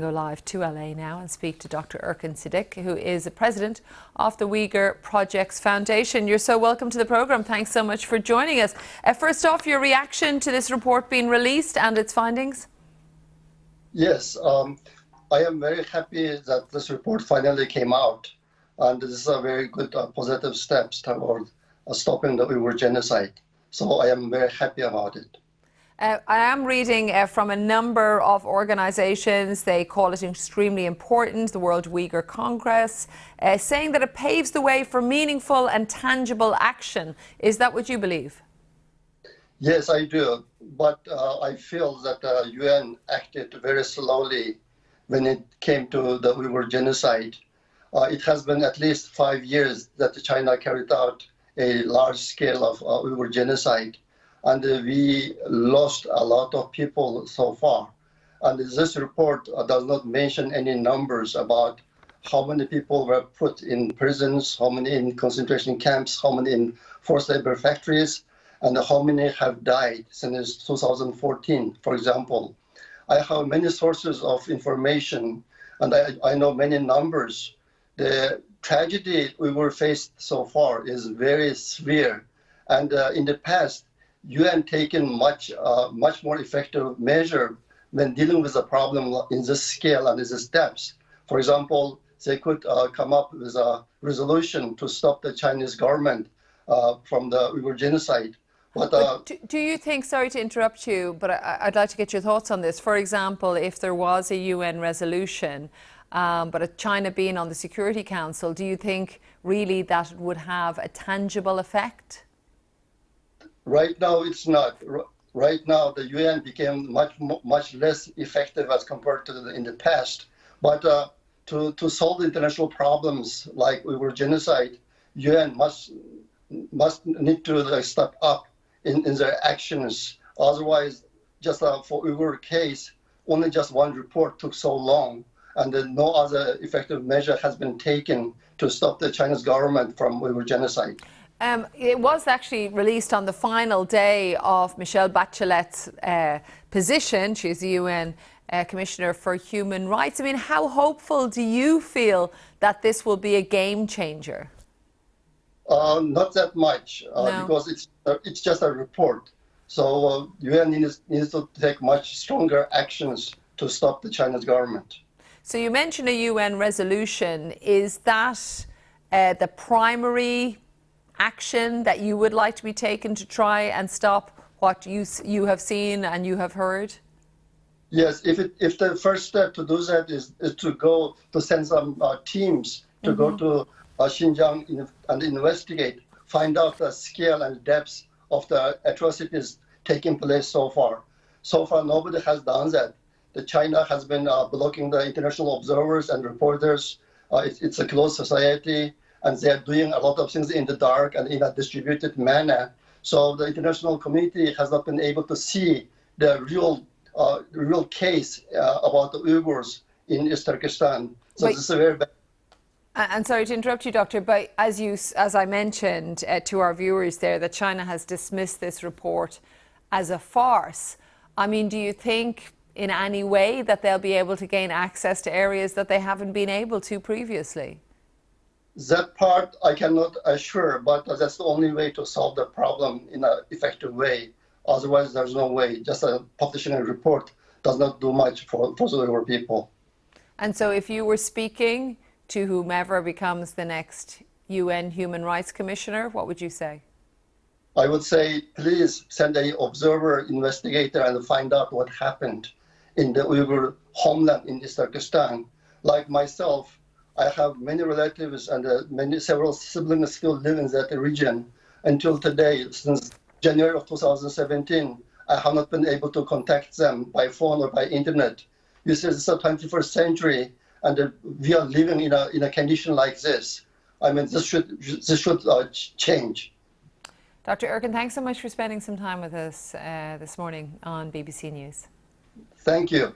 go live to LA now and speak to Dr Erkin Sidick, who is the president of the Uyghur Projects Foundation. You're so welcome to the programme. Thanks so much for joining us. First off, your reaction to this report being released and its findings? Yes, I am very happy that this report finally came out, and this is a very good positive step toward stopping the Uyghur genocide. So I am very happy about it. I am reading from a number of organisations. They call it extremely important, the World Uyghur Congress, saying that it paves the way for meaningful and tangible action. Is that what you believe? Yes, I do. But I feel that the UN acted very slowly when it came to the Uyghur genocide. It has been at least 5 years that China carried out a large scale of Uyghur genocide. And we lost a lot of people so far. And this report does not mention any numbers about how many people were put in prisons, how many in concentration camps, how many in forced labor factories, and how many have died since 2014, for example. I have many sources of information, and I know many numbers. The tragedy we were faced so far is very severe. And in the past, UN taken much more effective measure when dealing with a problem in this scale and these steps. For example, they could come up with a resolution to stop the Chinese government from the Uyghur genocide. But do you think, sorry to interrupt you, but I'd like to get your thoughts on this. For example, if there was a UN resolution, but China being on the Security Council, do you think really that would have a tangible effect? Right now, it's not. Right now, the UN became much less effective as compared to in the past. But to solve international problems like Uyghur genocide, UN must need to step up in their actions. Otherwise, just for Uyghur case, only just one report took so long, and then no other effective measure has been taken to stop the Chinese government from Uyghur genocide. It was actually released on the final day of Michelle Bachelet's position. She's the UN Commissioner for Human Rights. I mean, how hopeful do you feel that this will be a game changer? Not that much, No. Because it's just a report. So UN needs to take much stronger actions to stop the Chinese government. So you mentioned a UN resolution. Is that the primary action that you would like to be taken to try and stop what you have seen and you have heard? Yes, if the first step to do that is to go to send some teams to go to Xinjiang and investigate, find out the scale and depth of the atrocities taking place so far. So far, nobody has done that. China has been blocking the international observers and reporters. It's a closed society, and they are doing a lot of things in the dark and in a distributed manner. So the international community has not been able to see the real case about the Uyghurs in East Turkestan. So this is a very bad. And sorry to interrupt you, Doctor, but as I mentioned to our viewers there, that China has dismissed this report as a farce. I mean, do you think in any way that they'll be able to gain access to areas that they haven't been able to previously? That part I cannot assure, but that's the only way to solve the problem in an effective way. Otherwise, there's no way. Just publishing a report does not do much for the Uyghur people. And so if you were speaking to whomever becomes the next UN Human Rights Commissioner, what would you say? I would say, please send an observer investigator and find out what happened in the Uyghur homeland in East Turkestan. Like myself, I have many relatives and several siblings still live in that region. Until today, since January of 2017, I have not been able to contact them by phone or by internet. You see, it's the 21st century, and we are living in a condition like this. I mean, this should change. Dr. Erkin, thanks so much for spending some time with us this morning on BBC News. Thank you.